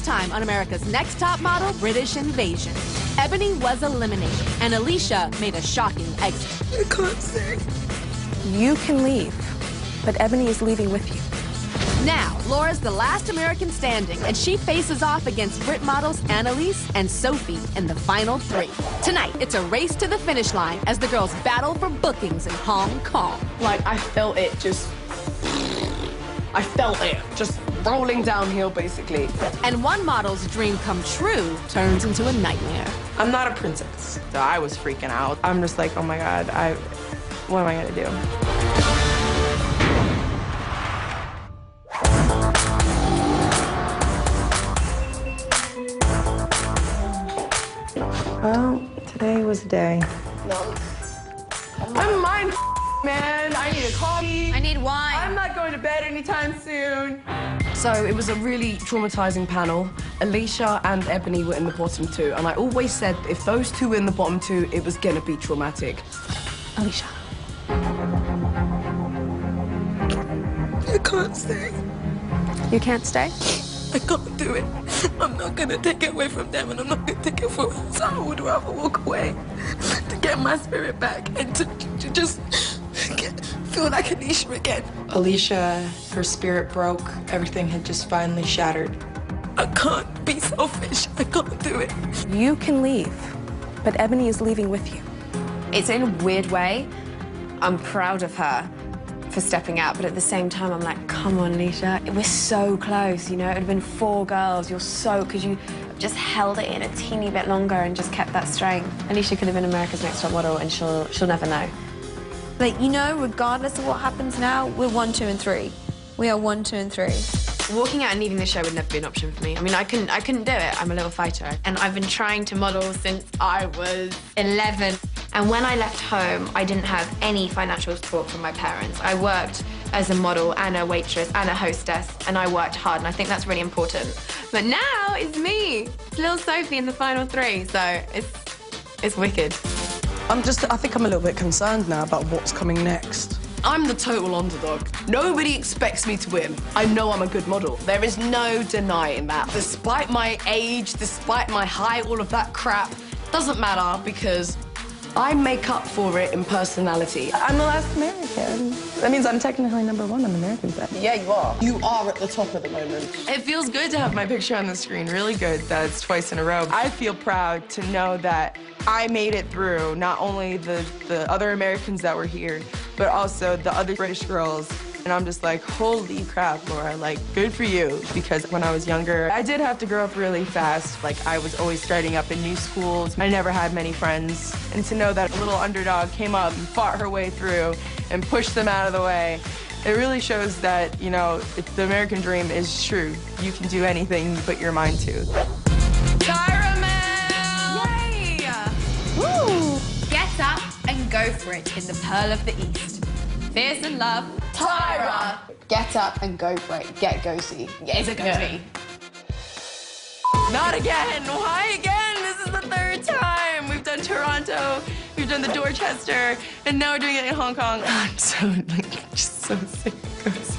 time on America's Next Top Model, British Invasion. Ebony was eliminated, and Alicia made a shocking exit. I can't stay. You can leave, but Ebony is leaving with you. Now, Laura's the last American standing, and she faces off against Brit models Annalise and Sophie in the final 3. Tonight, it's a race to the finish line as the girls battle for bookings in Hong Kong. Like, I felt it just rolling downhill, basically. And one model's dream come true turns into a nightmare. I'm not a princess, so I was freaking out. I'm just like, oh my God, what am I gonna do? Well, today was the day. No. I'm mine, man. I need a coffee. I need wine. I'm not going to bed anytime soon. So it was a really traumatizing panel. Alicia and Ebony were in the bottom 2, and I always said if those 2 were in the bottom 2, it was gonna be traumatic. Alicia. I can't stay. You can't stay? I can't do it. I'm not gonna take it away from them, and I'm not gonna take it from them. So I would rather walk away to get my spirit back and to just feel like Alicia again. Alicia, her spirit broke. Everything had just finally shattered. I can't be selfish. I can't do it. You can leave, but Ebony is leaving with you. It's in a weird way. I'm proud of her for stepping out, but at the same time, I'm like, come on, Alicia. We're so close, you know? It would have been 4 girls. You're so, because you just held it in a teeny bit longer and just kept that strength. Alicia could have been America's Next Top Model, and she'll never know. Like, you know, regardless of what happens now, we're 1, 2, and 3. We are 1, 2, and 3. Walking out and leaving the show would never be an option for me. I mean, I couldn't do it. I'm a little fighter. And I've been trying to model since I was 11. And when I left home, I didn't have any financial support from my parents. I worked as a model and a waitress and a hostess, and I worked hard, and I think that's really important. But now it's me, it's little Sophie in the final 3, so it's wicked. I think I'm a little bit concerned now about what's coming next. I'm the total underdog. Nobody expects me to win. I know I'm a good model. There is no denying that. Despite my age, despite my height, all of that crap, doesn't matter because I make up for it in personality. I'm the last American. That means I'm technically #1 on American side. Yeah, you are. You are at the top at the moment. It feels good to have my picture on the screen. Really good that it's twice in a row. I feel proud to know that I made it through, not only the other Americans that were here, but also the other British girls. And I'm just like, holy crap, Laura, like, good for you. Because when I was younger, I did have to grow up really fast. Like, I was always starting up in new schools. I never had many friends. And to know that a little underdog came up and fought her way through and pushed them out of the way, it really shows that, you know, the American dream is true. You can do anything you put your mind to. Yay! Woo! Get up and go for it in the Pearl of the East. Fierce in love, Tyra! Get up and go for it. Get ghosty. Yeah, it's a ghosty. Not again! Why again? This is the 3rd time. We've done Toronto, we've done the Dorchester, and now we're doing it in Hong Kong. I'm so, like, just so sick of ghosty.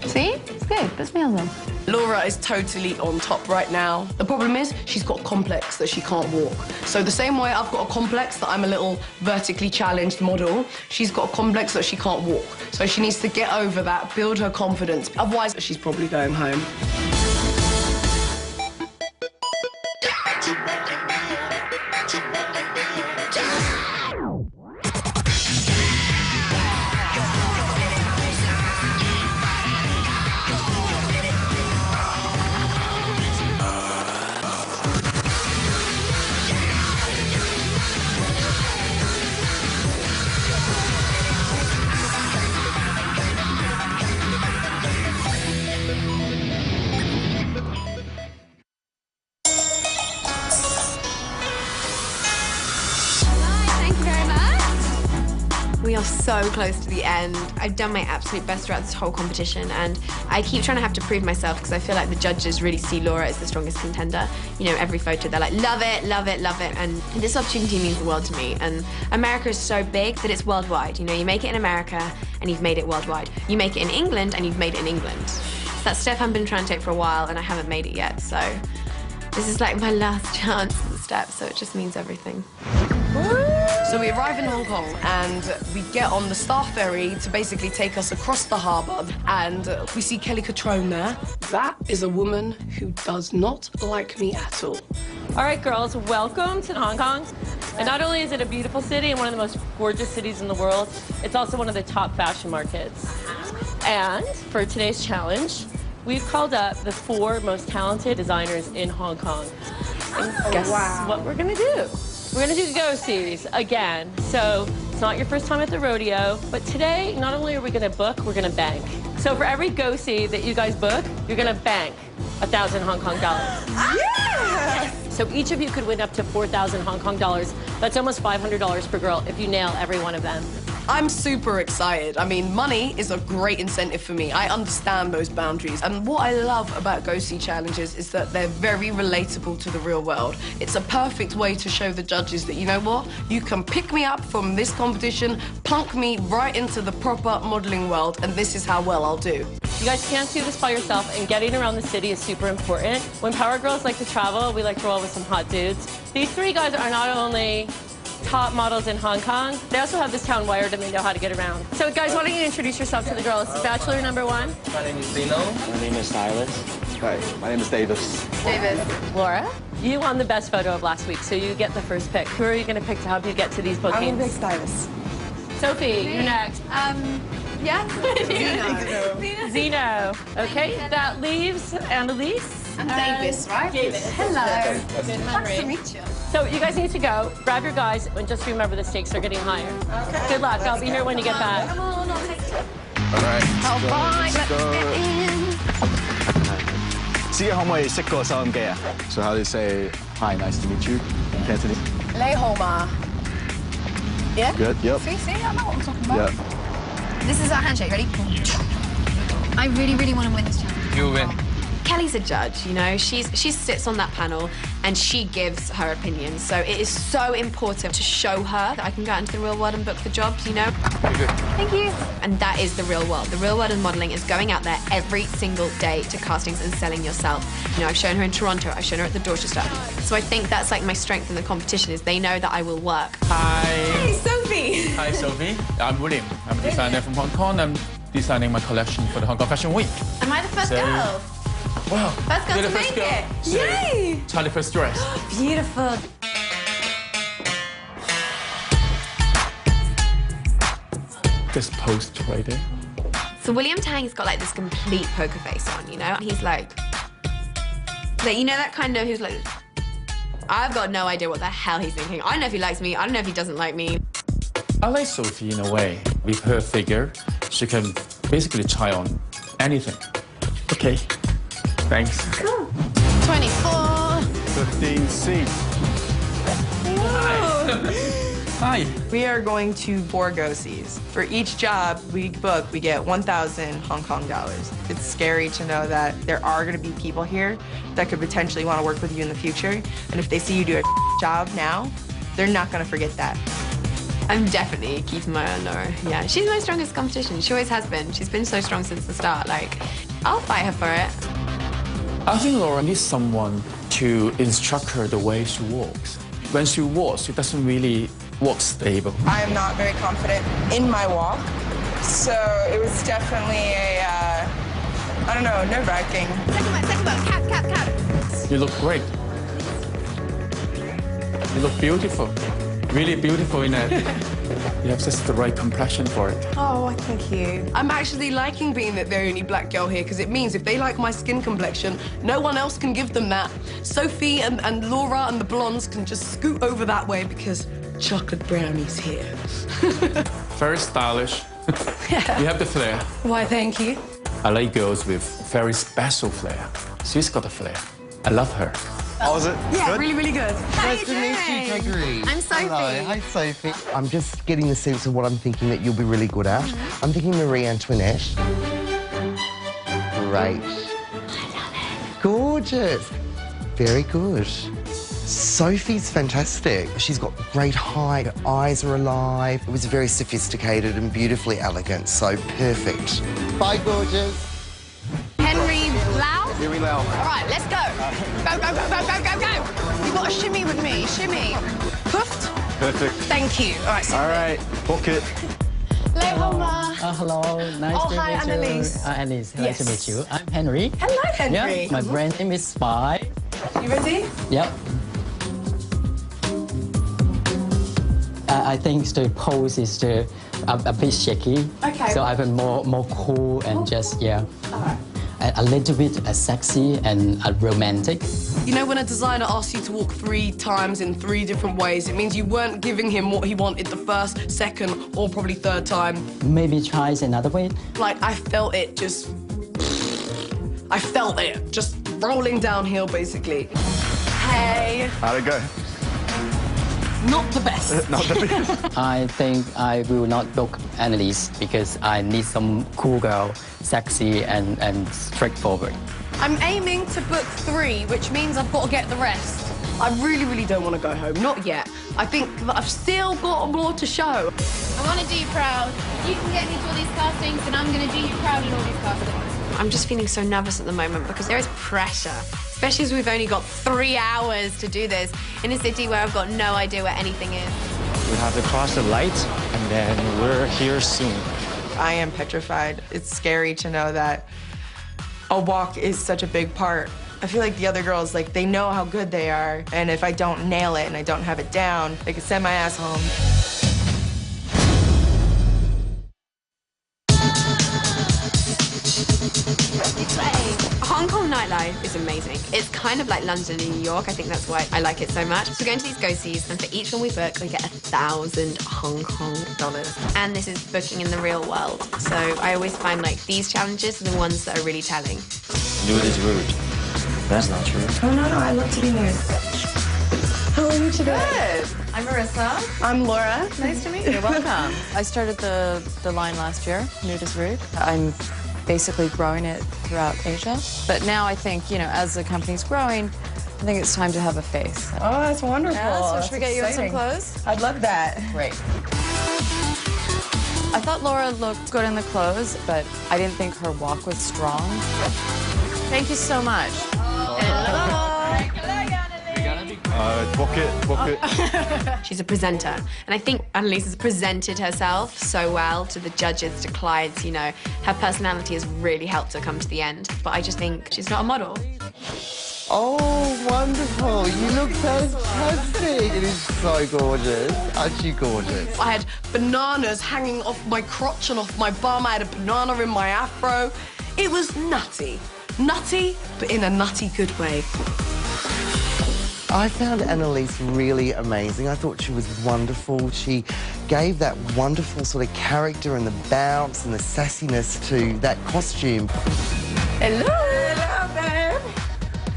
See? It's good. Puts me on them. Laura is totally on top right now. The problem is she's got a complex that she can't walk. So the same way I've got a complex that I'm a little vertically challenged model, she's got a complex that she can't walk. So she needs to get over that, build her confidence. Otherwise, she's probably going home. We are so close to the end. I've done my absolute best throughout this whole competition, and I keep trying to have to prove myself because I feel like the judges really see Laura as the strongest contender. You know, every photo, they're like, love it, love it, love it. And this opportunity means the world to me. And America is so big that it's worldwide. You know, you make it in America and you've made it worldwide. You make it in England and you've made it in England. That step I've been trying to take for a while and I haven't made it yet, so this is like my last chance at the step, so it just means everything. So we arrive in Hong Kong and we get on the staff ferry to basically take us across the harbour, and we see Kelly Catrone there. That is a woman who does not like me at all. All right, girls, welcome to Hong Kong. And not only is it a beautiful city and one of the most gorgeous cities in the world, it's also one of the top fashion markets. And for today's challenge, we've called up the 4 most talented designers in Hong Kong. And guess what we're gonna do? We're gonna do go-sees again. So it's not your first time at the rodeo, but today, not only are we gonna book, we're gonna bank. So for every go-see that you guys book, you're gonna bank 1,000 Hong Kong dollars. Yeah! So each of you could win up to 4,000 Hong Kong dollars. That's almost $500 per girl if you nail every one of them. I'm super excited. I mean, money is a great incentive for me. I understand those boundaries. And what I love about go-see challenges is that they're very relatable to the real world. It's a perfect way to show the judges that, you know what, you can pick me up from this competition, plunk me right into the proper modeling world, and this is how well I'll do. You guys can't do this by yourself, and getting around the city is super important. When power girls like to travel, we like to roll with some hot dudes. These 3 guys are not only top models in Hong Kong, they also have this town wired and they know how to get around. So guys, why don't you introduce yourself to the girls? Bachelor number 1. My name is Dino. My name is Silas. Hi, my name is Davis. David. Laura, you won the best photo of last week, so you get the first pick. Who are you going to pick to help you get to these bookings? I'm gonna pick Stylist. Sophie, you're next. Yeah? Zeno. Okay, that leaves Annalise. And Davis, right? Davis. Hello. Good Nice memory. to meet you. So you guys need to go. Grab your guys, and just remember the stakes are getting higher. Okay. Good luck. I'll be here when you get back. Come on, I'll take it. All right. Oh, bye. Let's go. So how do you say hi, nice to meet you in Cantonese? 你好嘛? Yeah? Good, yep. See, I know what I'm talking about. Yep. This is our handshake. Ready? I really, really want to win this challenge. You'll win. Kelly's a judge, you know. She sits on that panel and she gives her opinion. So it is so important to show her that I can go out into the real world and book the jobs, you know. Very good. Thank you. And that is the real world. The real world in modeling is going out there every single day to castings and selling yourself. You know, I've shown her in Toronto, I've shown her at the Dorchester. So I think that's like my strength in the competition is they know that I will work. Hi. Hey, Sophie. Hi, Sophie. I'm William. I'm a designer from Hong Kong. I'm designing my collection for the Hong Kong Fashion Week. Am I the first girl? Wow. First girl You're to the first make girl. it. So, Yay. Charlie first dress. Beautiful. This post right there. So William Tang's got like this complete poker face on, you know? He's like you know that kind of, who's like, I've got no idea what the hell he's thinking. I don't know if he likes me, I don't know if he doesn't like me. I like Sophie in a way. With her figure, she can basically try on anything. Okay. Thanks. Cool. 24. 15C. Hi. We are going to 4 go-sees. For each job we book, we get 1,000 Hong Kong dollars. It's scary to know that there are going to be people here that could potentially want to work with you in the future. And if they see you do a job now, they're not going to forget that. I'm definitely keeping my eye on Laura. Yeah, she's my strongest competition. She always has been. She's been so strong since the start. Like, I'll fight her for it. I think Laura needs someone to instruct her the way she walks. When she walks, she doesn't really walk stable. I am not very confident in my walk, so it was definitely a, I don't know, nerve-wracking. Second one, cap. You look great. You look beautiful. Really beautiful in it. You have just the right complexion for it. Oh, thank you. I'm actually liking being the only black girl here because it means if they like my skin complexion, no one else can give them that. Sophie and Laura and the blondes can just scoot over that way because chocolate brownie's here. Very stylish. You have the flair. Why, thank you. I like girls with very special flair. She's got a flair. I love her. How was it? Yeah, Good? really, really good. Nice to meet you, Gregory. I'm Sophie. Hello. Hi, Sophie. I'm just getting the sense of what I'm thinking that you'll be really good at. I'm thinking Marie Antoinette. Great. I love it. Gorgeous. Very good. Sophie's fantastic. She's got great height, her eyes are alive. It was very sophisticated and beautifully elegant, so perfect. Bye, gorgeous. Henry Here we go. All right, let's go. Go, go, go, go, go, go, go. You got to shimmy with me. Shimmy. Puffed? Perfect. Thank you. All right, All right, book it. Hello, nice to hi, meet Annalise. you. Annalise, Yes. nice to meet you. I'm Henry. Hello, Henry. Yeah, my brand name is Spy. You ready? Yep. I think the pose is a bit shaky. Okay. So I've been more cool and just, yeah. A little bit sexy and romantic. You know, when a designer asks you to walk 3 times in 3 different ways, it means you weren't giving him what he wanted the first, second, or probably 3rd time. Maybe try another way. Like, I felt it just rolling downhill, basically. Hey. How'd it go? Not the best. Not the best. I think I will not book Annalise because I need some cool girl, sexy and straightforward. I'm aiming to book 3, which means I've got to get the rest. I really, really don't want to go home. Not yet. I think that I've still got more to show. I want to do you proud. You can get me to all these castings, and I'm going to do you proud in all these castings. I'm just feeling so nervous at the moment because there is pressure, especially as we've only got 3 hours to do this in a city where I've got no idea where anything is. We have to cross the light, and then we're here soon. I am petrified. It's scary to know that a walk is such a big part. I feel like the other girls, like, they know how good they are, and if I don't nail it and I don't have it down, they could send my ass home. Hong Kong nightlife is amazing. It's kind of like London and New York. I think that's why I like it so much. So we're going to these go-sees, and for each one we book, we get 1,000 Hong Kong dollars. And this is booking in the real world. So I always find, like, these challenges are the ones that are really telling. Nude is rude. That's not true. Oh, no, I love to be nude. How are you today? Good. I'm Marissa. I'm Laura. Nice to meet you. Welcome. I started the line last year, Nude is Rude. I'm basically growing it throughout Asia. But now I think, you know, as the company's growing, I think it's time to have a face. Oh, that's wonderful. Yeah, so That's should we get you in some exciting. clothes? I'd love that. Great. I thought Laura looked good in the clothes, but I didn't think her walk was strong. Thank you so much. Book it. She's a presenter, and I think Annalise has presented herself so well to the judges, to clients, you know. Her personality has really helped her come to the end, but I just think she's not a model. Oh, wonderful. You look fantastic. It is so gorgeous. Aren't you gorgeous? I had bananas hanging off my crotch and off my bum. I had a banana in my afro. It was nutty. Nutty, but in a nutty good way. I found Annalise really amazing. I thought she was wonderful. She gave that wonderful sort of character and the bounce and the sassiness to that costume. Hello. Hello, babe.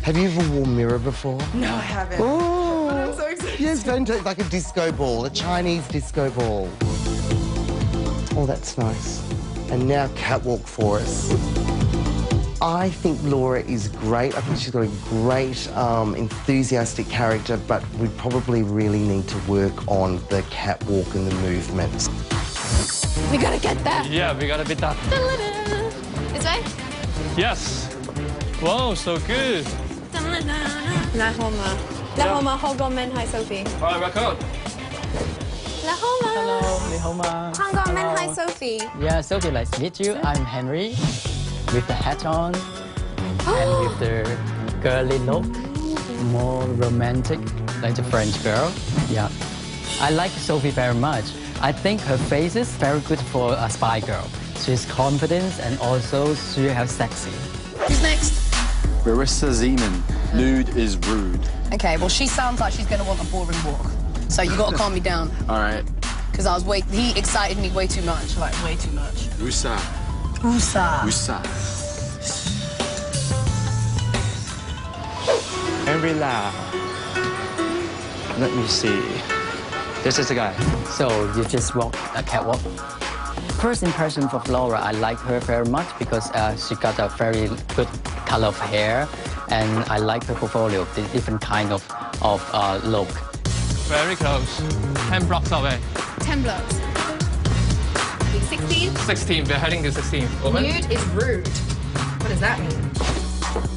Have you ever worn mirror before? No, I haven't. Oh, But I'm so excited. yes, fantastic. Like a disco ball, a Chinese disco ball. Oh, that's nice. And now catwalk for us. I think Laura is great. I think she's got a great, enthusiastic character, but we probably really need to work on the catwalk and the movements. We gotta get there. Yeah, we gotta be that. This way? Yes. Wow, so good. La Homa. La Homa, Hong Kong Men Hai Sophie. All right, welcome. La Homa. Hello, Ni Hao Ma. Hong Kong Men Hai Hello. Sophie. Yeah, Sophie, nice to meet you. I'm Henry, with the hat on and with the girly look, more romantic, like the French girl. Yeah, I like Sophie very much. I think her face is very good for a spy girl. She's confident and also she has sexy. Who's next? Marissa Zeman. Nude is rude. Okay, well, she sounds like she's going to want a boring walk. So you got to calm me down. All right. Because he excited me way too much. Like, way too much. Usa. Usa. Usa. Henry Lau. Let me see. This is the guy. So you just walk a catwalk. First impression of Laura, I like her very much because she got a very good color of hair, and I like her portfolio, the different kind of look. Very close. 10 blocks away. 10 blocks. 16? 16. We're heading to 16. Open. Nude is rude. What does that mean?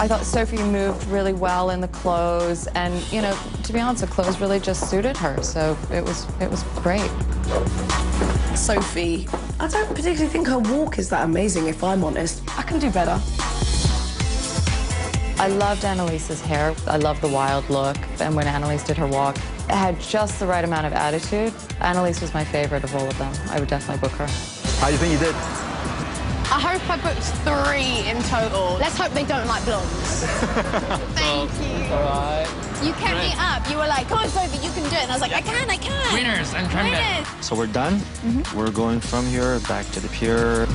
I thought Sophie moved really well in the clothes, and you know, to be honest, the clothes really just suited her, so it was great. Sophie, I don't particularly think her walk is that amazing, if I'm honest. I can do better. I loved Annalise's hair. I loved the wild look, and when Annalise did her walk, it had just the right amount of attitude. Annalise was my favorite of all of them. I would definitely book her. How do you think you did? I hope I booked 3 in total. Let's hope they don't like blondes. Thank you. All right. You kept me up. You were like, come on, Sophie, you can do it. And I was like, I can. Winners and Winners. So we're done. We're going from here back to the pier.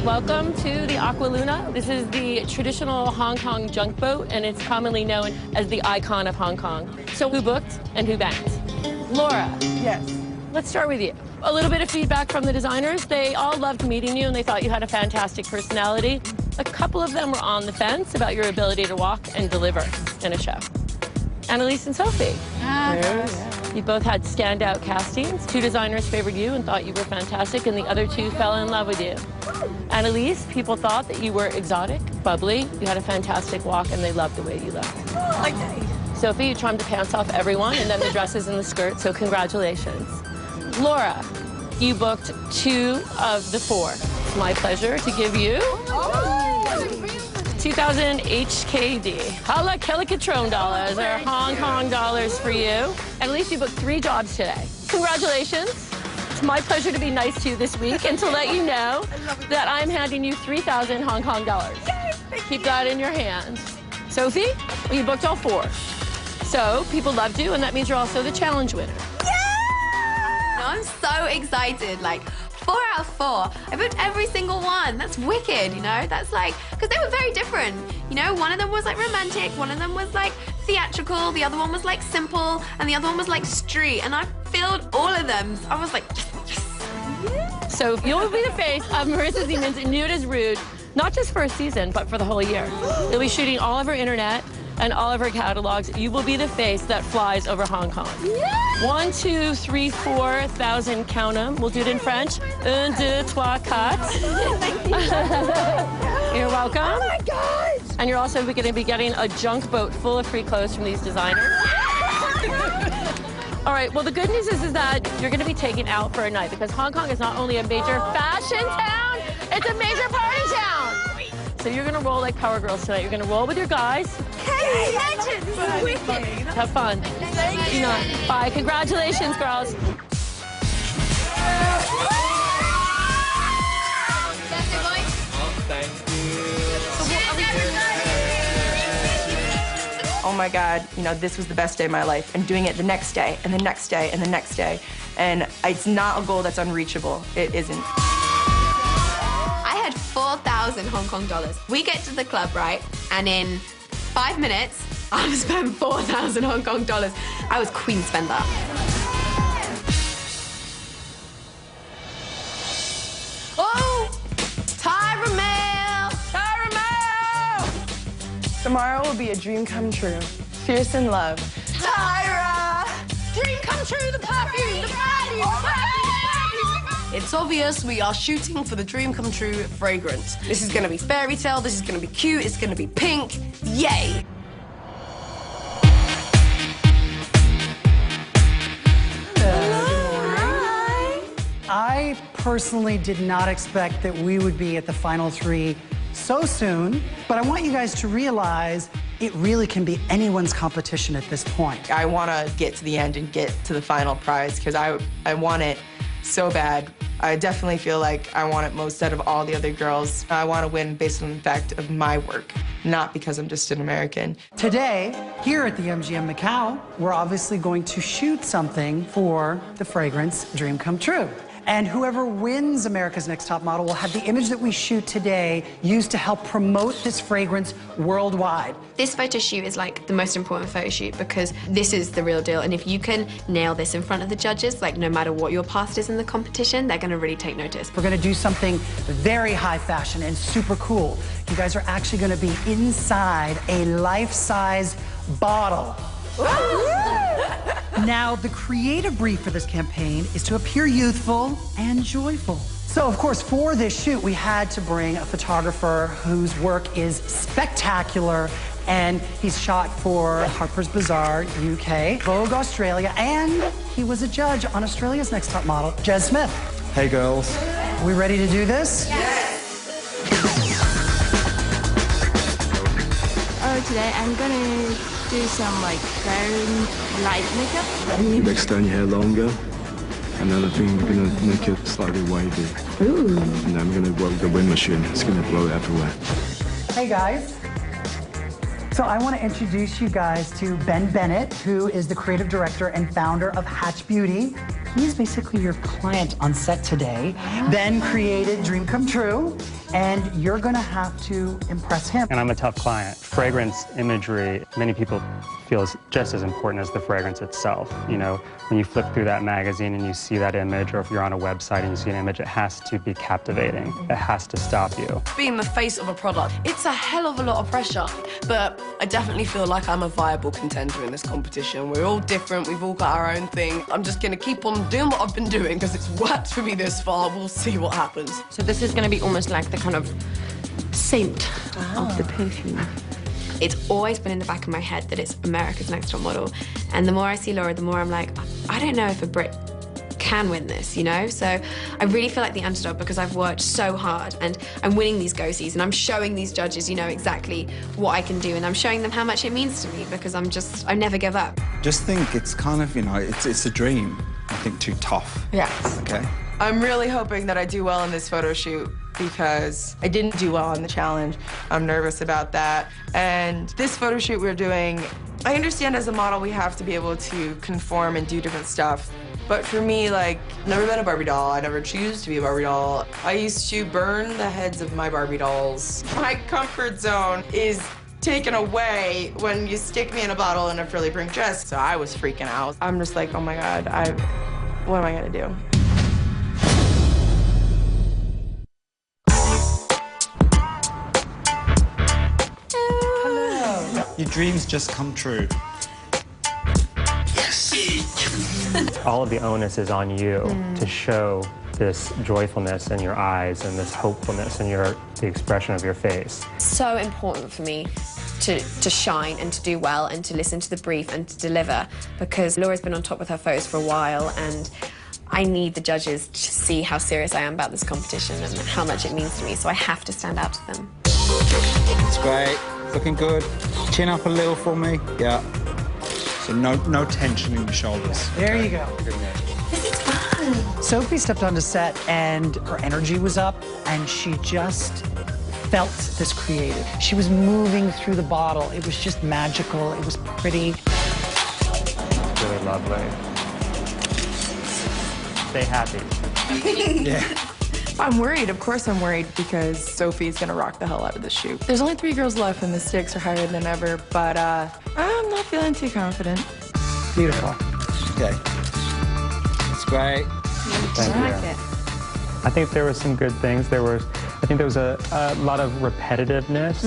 Welcome to the Aqua Luna. This is the traditional Hong Kong junk boat, and it's commonly known as the icon of Hong Kong. So who booked and who banked? Laura. Yes. Let's start with you. A little bit of feedback from the designers. They all loved meeting you, and they thought you had a fantastic personality. A couple of them were on the fence about your ability to walk and deliver in a show. Annalise and Sophie. You both had standout castings. 2 designers favored you and thought you were fantastic, and the other 2 fell in love with you. Annalise, people thought that you were exotic, bubbly. You had a fantastic walk, and they loved the way you looked. Okay. Sophie, you charmed the pants off everyone, and then the dresses and the skirts, so congratulations. Laura, you booked 2 of the 4. It's my pleasure to give you 2,000 HKD. Hala Kelikatron dollars, or Hong Kong dollars for you. And at least you booked 3 jobs today. Congratulations. It's my pleasure to be nice to you this week and to let you know that I'm handing you 3,000 Hong Kong dollars. Keep that in your hand. Sophie, you booked all 4. So people loved you, and that means you're also the challenge winner. I'm so excited, like 4 out of 4. I booked every single one. That's wicked, you know? That's like, because they were very different. You know, one of them was like romantic, one of them was like theatrical, the other one was like simple, and the other one was like street. And I filled all of them. I was like, yes. So you'll be the face of Marissa Siemens in Nude is Rude, not just for a season, but for the whole year. You'll be shooting all of her internet and all of her catalogs. You will be the face that flies over Hong Kong. 1, 2, 3, 4,000, count them. We'll do it in French. 1, 2, 3, 4. You're welcome. Oh my God! And you're also going to be getting a junk boat full of free clothes from these designers. All right, well, the good news is that you're going to be taken out for a night, because Hong Kong is not only a major fashion town, it's a major party town. So you're going to roll like Power Girls tonight. You're going to roll with your guys. Hey, legend! This is wicked. Have fun. Thank you. Bye. Congratulations, girls. Oh my God, you know, this was the best day of my life. And doing it the next day, and the next day, and the next day. And it's not a goal that's unreachable. It isn't. I had 4,000 Hong Kong dollars. We get to the club, right? And in 5 minutes, I've spent 4,000 Hong Kong dollars. I was queen spender. Oh! Tyra Mail! Tyra Mail! Tomorrow will be a dream come true. Fierce in love. Tyra! Dream come true, the perfume, the perfume, the perfume! It's obvious we are shooting for the dream come true fragrance. This is gonna be fairy tale, this is gonna be cute, it's gonna be pink. Yay! I personally did not expect that we would be at the final 3 so soon, but I want you guys to realize it really can be anyone's competition at this point. I want to get to the end and get to the final prize because I want it so bad. I definitely feel like I want it most out of all the other girls. I want to win based on the fact of my work, not because I'm just an American. Today, here at the MGM Macau, we're obviously going to shoot something for the fragrance Dream Come True. And whoever wins America's Next Top Model will have the image that we shoot today used to help promote this fragrance worldwide. This photo shoot is like the most important photo shoot because this is the real deal. And if you can nail this in front of the judges, like no matter what your past is in the competition, they're gonna really take notice. We're gonna do something very high fashion and super cool. You guys are actually gonna be inside a life-size bottle. Now, the creative brief for this campaign is to appear youthful and joyful. So, of course, for this shoot, we had to bring a photographer whose work is spectacular, and he's shot for Harper's Bazaar, UK, Vogue Australia, and he was a judge on Australia's Next Top Model, Jez Smith. Hey, girls. Are we ready to do this? Oh, today I'm gonna do some like very light makeup. You extend your hair longer. And then I think we're gonna make it slightly wavy. Ooh. And then I'm gonna work the wind machine. It's gonna blow everywhere. Hey, guys. So I want to introduce you guys to Ben Bennett, who is the creative director and founder of Hatch Beauty. He's basically your client on set today. Ben created Dream Come True, and you're going to have to impress him. And I'm a tough client. Fragrance imagery, many people feel is just as important as the fragrance itself. You know, when you flip through that magazine and you see that image, or if you're on a website and you see an image, it has to be captivating. It has to stop you. Being the face of a product, it's a hell of a lot of pressure, but I definitely feel like I'm a viable contender in this competition. We're all different, we've all got our own thing. I'm just gonna keep on doing what I've been doing because it's worked for me this far. We'll see what happens. So this is going to be almost like the kind of scent of the perfume. It's always been in the back of my head that it's America's Next Top Model. And the more I see Laura, the more I'm like, I don't know if a Brit can win this, you know? So I really feel like the underdog because I've worked so hard and I'm winning these go-sees and I'm showing these judges, you know, exactly what I can do, and I'm showing them how much it means to me because I never give up. Just think it's kind of, you know, it's a dream. I think too tough. Yes. Okay. I'm really hoping that I do well in this photo shoot because I didn't do well on the challenge. I'm nervous about that. And this photo shoot we're doing, I understand as a model we have to be able to conform and do different stuff. But for me, like, never been a Barbie doll. I never choose to be a Barbie doll. I used to burn the heads of my Barbie dolls. My comfort zone is taken away when you stick me in a bottle in a frilly pink dress. So I was freaking out. I'm just like, oh my God, what am I gonna do? Your dreams just come true. All of the onus is on you to show this joyfulness in your eyes and this hopefulness in the expression of your face. So important for me to shine and to do well and to listen to the brief and to deliver because Laura's been on top with her photos for a while and I need the judges to see how serious I am about this competition and how much it means to me, so I have to stand out to them. It's great. Looking good. Chin up a little for me. Yeah. So no tension in your shoulders. There you go. This is fun. Sophie stepped onto set and her energy was up and she just felt this creative. She was moving through the bottle. It was just magical. It was pretty. Really lovely. Stay happy. Yeah. I'm worried. Of course I'm worried because Sophie's gonna rock the hell out of this shoot. There's only 3 girls left and the stakes are higher than ever, but I'm not feeling too confident. Beautiful. Okay. It's great. Thank you. I think there were some good things. I think there was a lot of repetitiveness,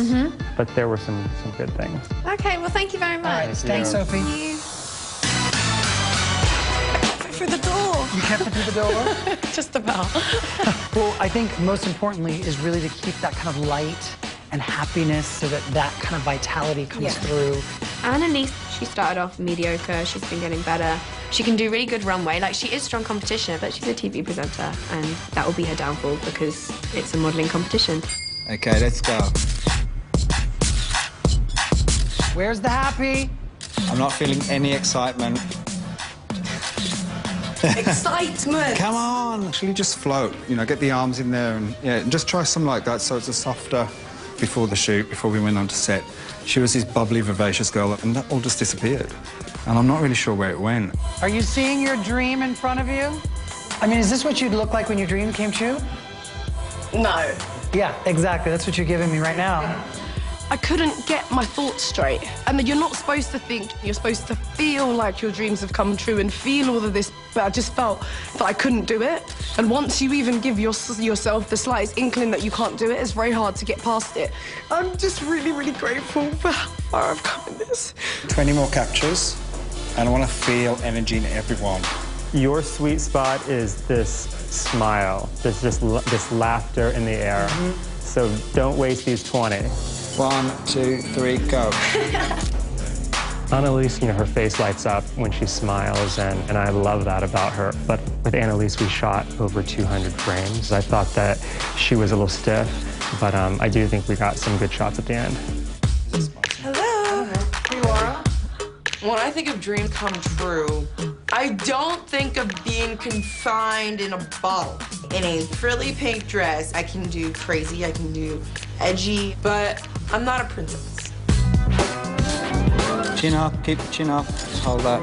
but there were some good things. Okay, well, thank you very much. All right, thanks, Sophie. Thank you. Through the door. You kept it through the door? Just about. Well, I think most importantly is really to keep that kind of light and happiness so that that kind of vitality comes through. Annalise, she started off mediocre. She's been getting better. She can do really good runway. Like, she is strong competition, but she's a TV presenter, and that will be her downfall because it's a modelling competition. Okay, let's go. Where's the happy? I'm not feeling any excitement. Excitement! Come on! Actually, just float. You know, get the arms in there and, yeah, just try something like that so it's a softer before the shoot, before we went on to set. She was this bubbly, vivacious girl, and that all just disappeared. And I'm not really sure where it went. Are you seeing your dream in front of you? I mean, is this what you'd look like when your dream came true? No. Yeah, exactly. That's what you're giving me right now. I couldn't get my thoughts straight. And you're not supposed to think, you're supposed to feel like your dreams have come true and feel all of this, but I just felt that I couldn't do it. And once you even give yourself the slightest inkling that you can't do it, it's very hard to get past it. I'm just really, really grateful for how far I've come in this. 20 more captures, and I want to feel energy in everyone. Your sweet spot is this smile. There's just this laughter in the air. So don't waste these 20. 1, 2, 3, go. Annalise, you know, her face lights up when she smiles, and I love that about her. But with Annalise, we shot over 200 frames. I thought that she was a little stiff, but I do think we got some good shots at the end. Hello. Hey, Laura. When I think of dream come true, I don't think of being confined in a bottle. In a frilly pink dress, I can do crazy, I can do edgy, but I'm not a princess. Chin up, keep the chin up, hold that.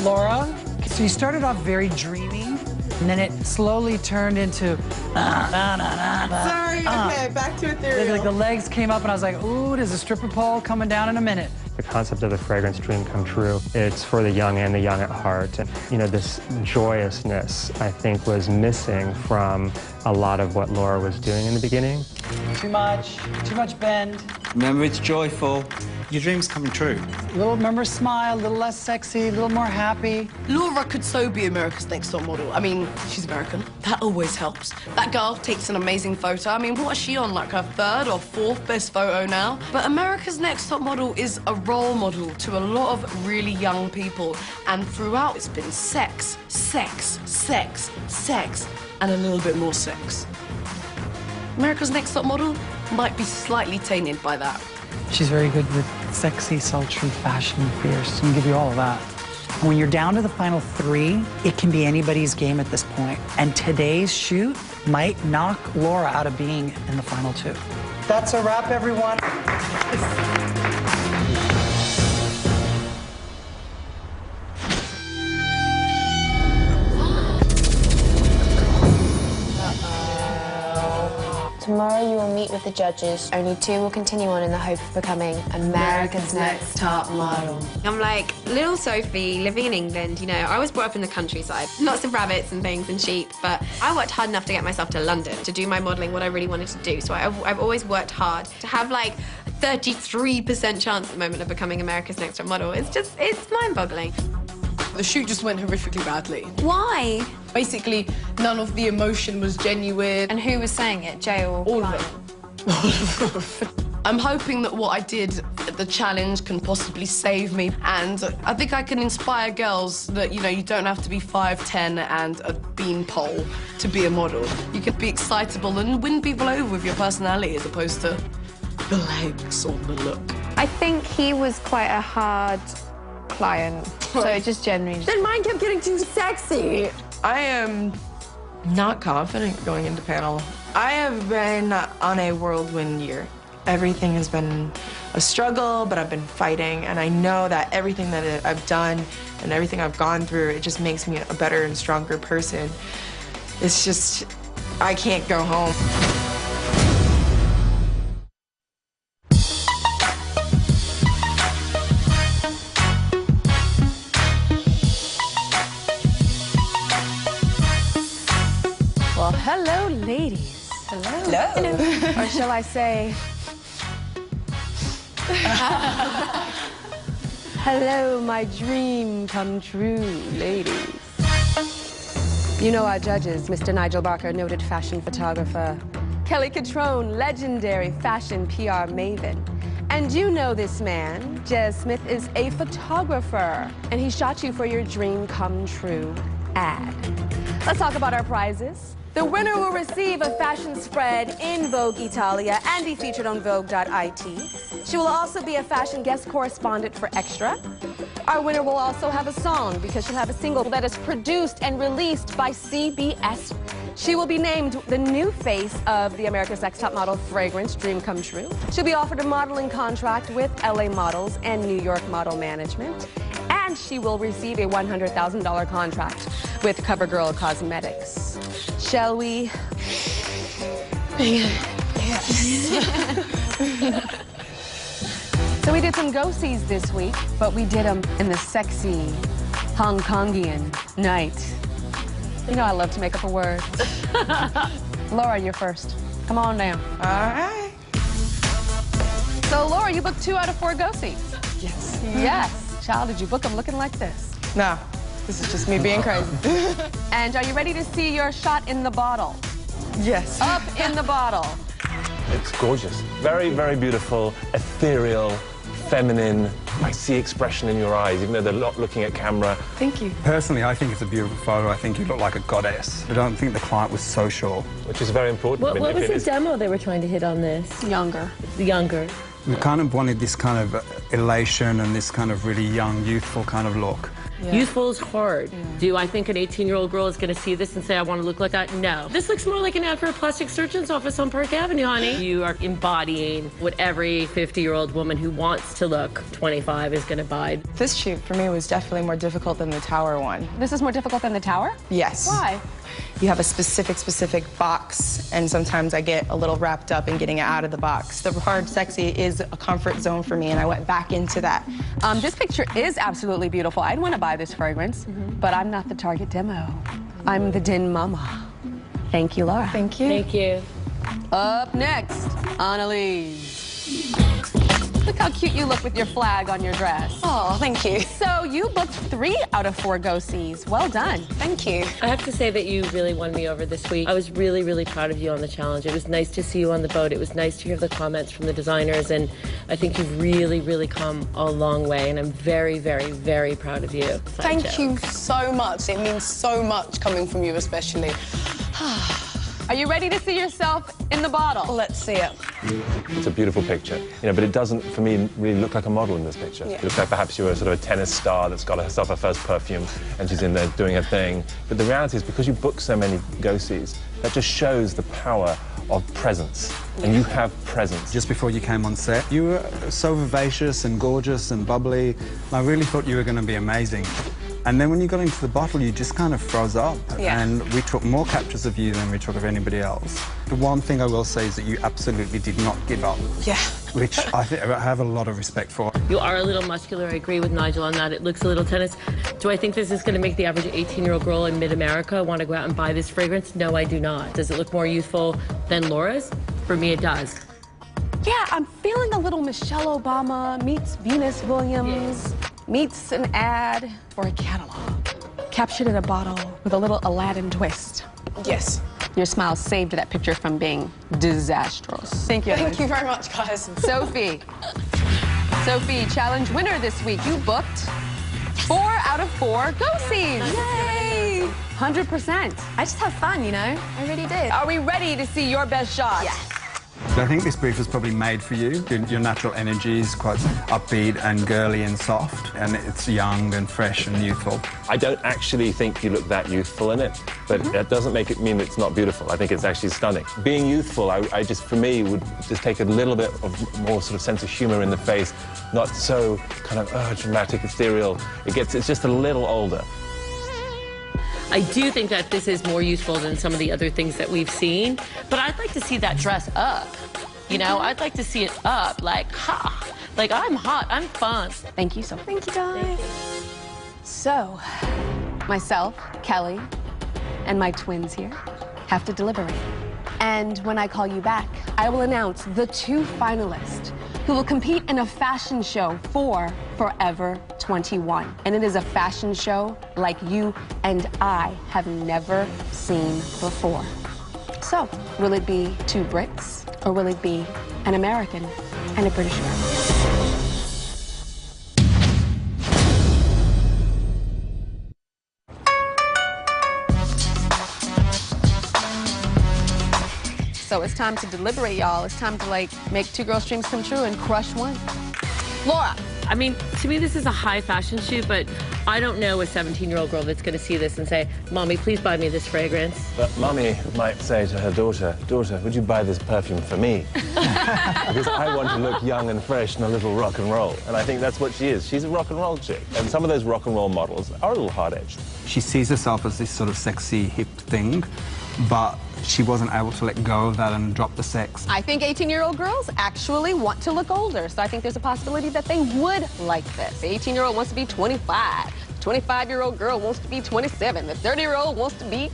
Laura, so you started off very dreamy, and then it slowly turned into Sorry, okay, back to ethereal. Like the legs came up, and I was like, ooh, there's a stripper pole coming down in a minute. The concept of the fragrance dream come true, it's for the young and the young at heart. And, you know, this joyousness, I think, was missing from a lot of what Laura was doing in the beginning. Too much bend. Remember, it's joyful. Your dream's coming true. Remember, smile, a little less sexy, a little more happy. Laura could so be America's Next Top Model. I mean, she's American. That always helps. That girl takes an amazing photo. I mean, what is she on, like her 3rd or 4th best photo now? But America's Next Top Model is a role model to a lot of really young people. And throughout, it's been sex, sex, sex, sex, and a little bit more sex. America's Next Top Model might be slightly tainted by that. She's very good with sexy, sultry, fashion, fierce. She can give you all of that. And when you're down to the final 3, it can be anybody's game at this point. And today's shoot might knock Laura out of being in the final 2. That's a wrap, everyone. Tomorrow you will meet with the judges. Only 2 will continue on in the hope of becoming America's Next Top Model. I'm like little Sophie living in England, you know. I was brought up in the countryside. Lots of rabbits and things and sheep, but I worked hard enough to get myself to London to do my modelling, what I really wanted to do. So I've always worked hard. To have like 33% chance at the moment of becoming America's Next Top Model, it's mind-boggling. The shoot just went horrifically badly. Why? Basically, none of the emotion was genuine. And who was saying it, Jay or all of them? I'm hoping that what I did at the challenge can possibly save me, and I think I can inspire girls that, you know, you don't have to be 5'10" and a beanpole to be a model. You could be excitable and win people over with your personality as opposed to the legs or the look. I think he was quite a hard client, so it just generally... Then mine kept getting too sexy. I am not confident going into panel. I have been on a whirlwind year. Everything has been a struggle, but I've been fighting, and I know that everything that I've done and everything I've gone through, it just makes me a better and stronger person. It's just, I can't go home. Well, hello, ladies. Hello. Hello. Or shall I say... Hello, my dream come true, ladies. You know our judges, Mr. Nigel Barker, noted fashion photographer, Kelly Catrone, legendary fashion PR maven. And you know this man, Jez Smith, is a photographer, and he shot you for your dream come true ad. Let's talk about our prizes. The winner will receive a fashion spread in Vogue Italia and be featured on Vogue.it. She will also be a fashion guest correspondent for Extra. Our winner will also have a song because she'll have a single that is produced and released by CBS. She will be named the new face of the America's Next Top Model fragrance, Dream Come True. She'll be offered a modeling contract with LA Models and New York Model Management. And she will receive a $100,000 contract with CoverGirl Cosmetics. Shall we? Yes. So we did some go-sees this week, but we did them in the sexy Hong Kongian night. You know I love to make up a word. Laura, you're first. Come on down. All right. So, Laura, you booked 2 out of 4 go-sees. Yes. Yes. Child, did you book them looking like this? No, this is just me being crazy. And are you ready to see your shot in the bottle? Yes. Up in the bottle. It's gorgeous. Very, very beautiful, ethereal, feminine. I see expression in your eyes, even though they're not looking at camera. Thank you. Personally, I think it's a beautiful photo. I think you look like a goddess. I don't think the client was so sure. Which is very important. What was the demo they were trying to hit on this? Younger. Younger. We kind of wanted this kind of elation and this kind of really young, youthful kind of look. Yeah. Youthful is hard. Yeah. Do I think an 18-year-old girl is going to see this and say, I want to look like that? No. This looks more like an ad for a plastic surgeon's office on Park Avenue, honey. You are embodying what every 50-year-old woman who wants to look 25 is going to buy. This shoot, for me, was definitely more difficult than the tower one. This is more difficult than the tower? Yes. Why? You have a specific box, and sometimes I get a little wrapped up in getting it out of the box. The hard sexy is a comfort zone for me, and I went back into that. This picture is absolutely beautiful. I'd want to buy this fragrance, but I'm not the target demo. I'm the den mama. Thank you, Laura. Thank you. Thank you. Up next, Annalise. Look how cute you look with your flag on your dress. Oh, thank you. So you booked 3 out of 4 go-sees. Well done. Thank you. I have to say that you really won me over this week. I was really, really proud of you on the challenge. It was nice to see you on the boat. It was nice to hear the comments from the designers, and I think you've really, really come a long way, and I'm very, very, very proud of you. Thank you so much. It means so much coming from you, especially. Are you ready to see yourself in the bottle? Let's see it. It's a beautiful picture, but it doesn't, for me, really look like a model in this picture. Yeah. It looks like perhaps you're a sort of a tennis star that's got herself her first perfume and she's in there doing her thing. But the reality is, because you book so many go-sees, that just shows the power of presence. And you have presence. Just before you came on set, you were so vivacious and gorgeous and bubbly. I really thought you were going to be amazing. And then when you got into the bottle, you just kind of froze up. Yeah. And we took more captures of you than we took of anybody else. The one thing I will say is that you absolutely did not give up. Yeah. Which I have a lot of respect for. You are a little muscular. I agree with Nigel on that. It looks a little tennis. Do I think this is going to make the average 18-year-old girl in mid-America want to go out and buy this fragrance? No, I do not. Does it look more youthful than Laura's? For me, it does. Yeah, I'm feeling a little Michelle Obama meets Venus Williams, meets an ad for a catalog, captured in a bottle with a little Aladdin twist. Yes. Your smile saved that picture from being disastrous. Thank you. Thank you very much, guys. Sophie, challenge winner this week. You booked 4 out of 4 go-sees. Yay! 100%. I just have fun, I really did. Are we ready to see your best shot? Yes. I think this brief was probably made for you. Your natural energy is quite upbeat and girly and soft, and it's young and fresh and youthful. I don't actually think you look that youthful in it, but that doesn't make it mean it's not beautiful. I think it's actually stunning. Being youthful, I just, for me, would just take a little bit of more sort of sense of humor in the face, not so kind of dramatic, ethereal. It's just a little older. I do think that this is more useful than some of the other things that we've seen, but I'd like to see that dress up. I'd like to see it up, like, ha! Like, I'm hot, I'm fun. Thank you, Sophie. Thank you, guys. So, myself, Kelly, and my twins here have to deliberate. And when I call you back, I will announce the 2 finalists who will compete in a fashion show for Forever 21. And it is a fashion show like you and I have never seen before. So, will it be 2 Brits, or will it be an American and a British girl? So it's time to deliberate, y'all. It's time to, make 2 girls' dreams come true and crush one. Laura. I mean, to me, this is a high fashion shoot, but I don't know a 17-year-old girl that's going to see this and say, Mommy, please buy me this fragrance. But Mommy might say to her daughter, would you buy this perfume for me? Because I want to look young and fresh and a little rock and roll. And I think that's what she is. She's a rock and roll chick. And some of those rock and roll models are a little hard-edged. She sees herself as this sort of sexy, hip thing, but she wasn't able to let go of that and drop the sex. I think 18-year-old girls actually want to look older, so I think there's a possibility that they would like this. The 18-year-old wants to be 25. The 25-year-old girl wants to be 27. The 30-year-old wants to be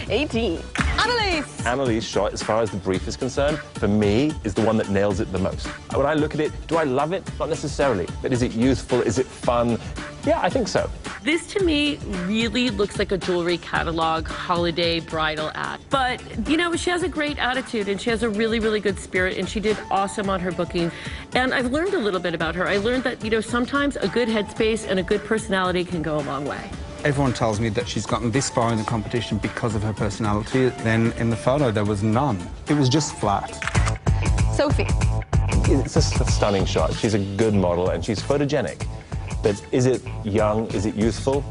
18. Annalise! Annalise's shot, as far as the brief is concerned, for me, is the one that nails it the most. When I look at it, do I love it? Not necessarily. But is it youthful? Is it fun? Yeah, I think so. This, to me, really looks like a jewelry catalog, holiday, bridal ad. But, you know, she has a great attitude, and she has a really, really good spirit, and she did awesome on her booking. And I've learned a little bit about her. I learned that, you know, sometimes a good headspace and a good personality can go a long way. Everyone tells me that she's gotten this far in the competition because of her personality. Then in the photo, there was none. It was just flat. Sophie. It's a stunning shot. She's a good model, and she's photogenic. But is it young? Is it youthful?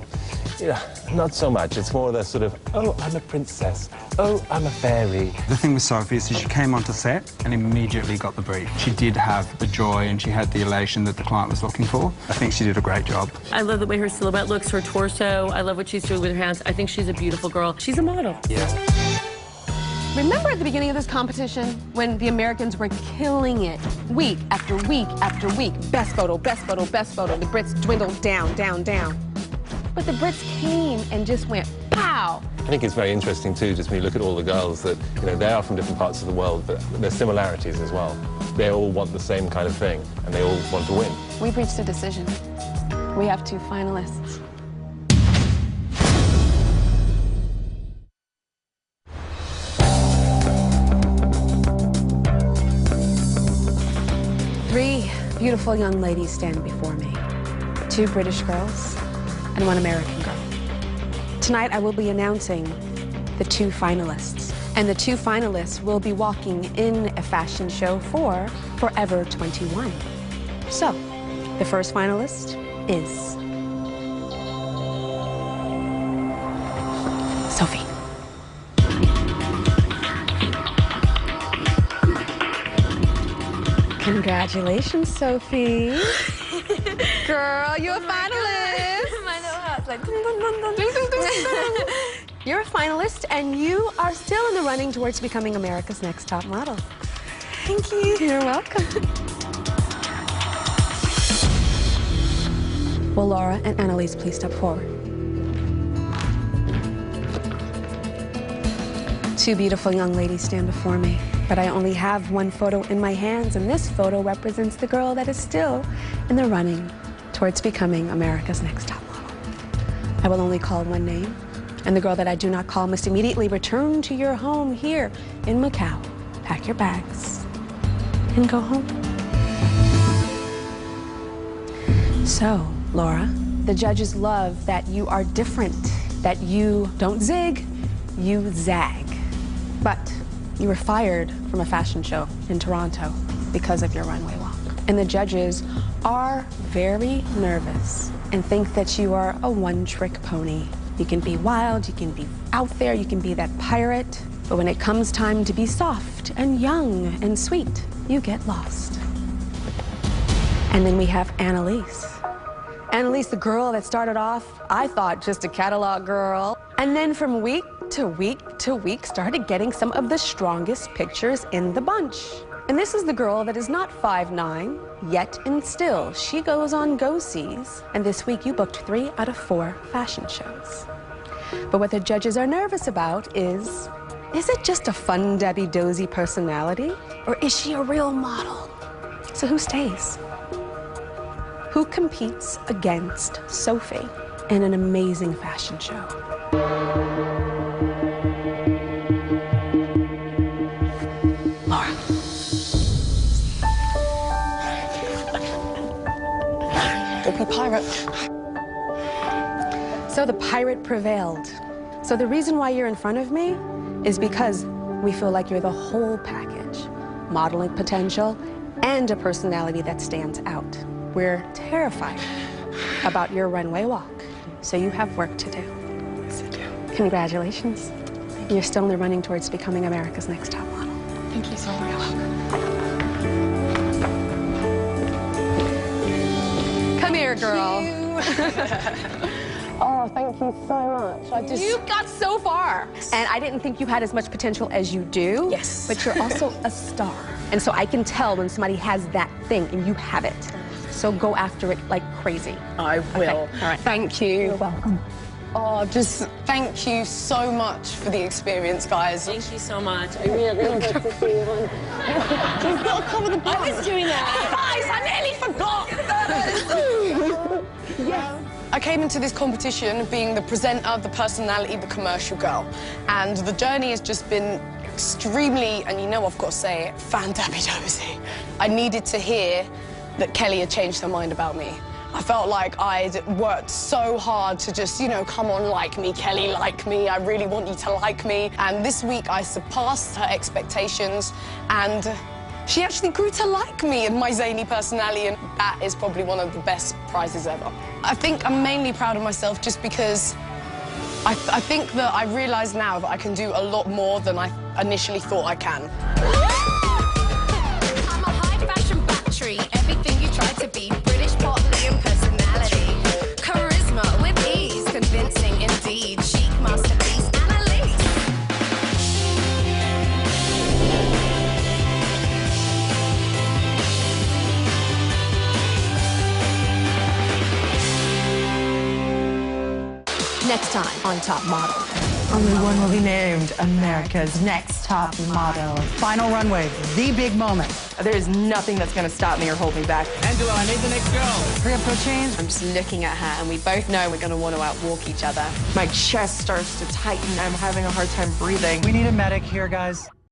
Yeah, not so much. It's more the sort of, oh, I'm a princess. Oh, I'm a fairy. The thing with Sophie is she came onto set and immediately got the brief. She did have the joy and she had the elation that the client was looking for. I think she did a great job. I love the way her silhouette looks, her torso. I love what she's doing with her hands. I think she's a beautiful girl. She's a model. Yeah. Remember at the beginning of this competition when the Americans were killing it week after week after week? Best photo, best photo, best photo. The Brits dwindled down, down, down. But the Brits came and just went, pow. I think it's very interesting, too, just when you look at all the girls that, you know, they are from different parts of the world, but there's similarities as well. They all want the same kind of thing, and they all want to win. We've reached a decision. We have 2 finalists. Three beautiful young ladies stand before me. 2 British girls and 1 American girl. Tonight I will be announcing the 2 finalists. And the 2 finalists will be walking in a fashion show for Forever 21. So, the first finalist is Sophie. Congratulations, Sophie. Girl, you're a finalist. My little heart's like... You're a finalist, and you are still in the running towards becoming America's Next Top Model. Thank you. You're welcome. Will Laura and Annalise please step forward? 2 beautiful young ladies stand before me, but I only have 1 photo in my hands, and this photo represents the girl that is still in the running towards becoming America's Next Top Model. I will only call 1 name, and the girl that I do not call must immediately return to your home here in Macau. Pack your bags and go home. So, Laura, the judges love that you are different, that you don't zig, you zag. But you were fired from a fashion show in Toronto because of your runway walk. And the judges are very nervous and think that you are a one-trick pony. You can be wild, you can be out there, you can be that pirate, but when it comes time to be soft and young and sweet, you get lost. And then we have Annalise. Annalise, the girl that started off, I thought, just a catalog girl. And then from week to week to week, started getting some of the strongest pictures in the bunch. And this is the girl that is not 5'9", yet and still. She goes on go-sees, and this week you booked 3 out of 4 fashion shows. But what the judges are nervous about is it just a fun Debbie Dozy personality, or is she a real model? So who stays? Who competes against Sophie in an amazing fashion show? Laura. Go play pirate. So the pirate prevailed. So the reason why you're in front of me is because we feel like you're the whole package. Modeling potential and a personality that stands out. We're terrified about your runway walk, so you have work to do. Yes, I do. Congratulations. You're still in the running towards becoming America's Next Top Model. Thank you so much. You're welcome. Come here, girl. Oh, thank you so much. You got so far. And I didn't think you had as much potential as you do. Yes. But you're also a star. And so I can tell when somebody has that thing and you have it. So go after it like crazy. I will. Okay. All right. Thank you. You're welcome. Oh, just thank you so much for the experience, guys. Thank you so much. I really hope to see you on. You've got to cover the bar. I was doing that. Guys, I nearly forgot. Yes. I came into this competition being the presenter, the personality, the commercial girl. And the journey has just been extremely, and you know I've got to say it, fan-dabby-dozy. I needed to hear that Kelly had changed her mind about me. I felt like I'd worked so hard to just, you know, come on, like me, Kelly, like me. I really want you to like me. And this week I surpassed her expectations and she actually grew to like me and my zany personality, and that is probably one of the best prizes ever. I think I'm mainly proud of myself just because I think that I realise now that I can do a lot more than I initially thought I can. I'm a high-fashion battery, everything you try to be. British Portland personality, charisma with ease, convincing indeed. Chic masterpiece, Annalise. Next time on Top Model. Only one will be named America's Next Top Model. Final runway, the big moment. There is nothing that's going to stop me or hold me back. Angela, I need the next girl. Hurry up, go change. I'm just looking at her, and we both know we're going to want to outwalk each other. My chest starts to tighten. I'm having a hard time breathing. We need a medic here, guys.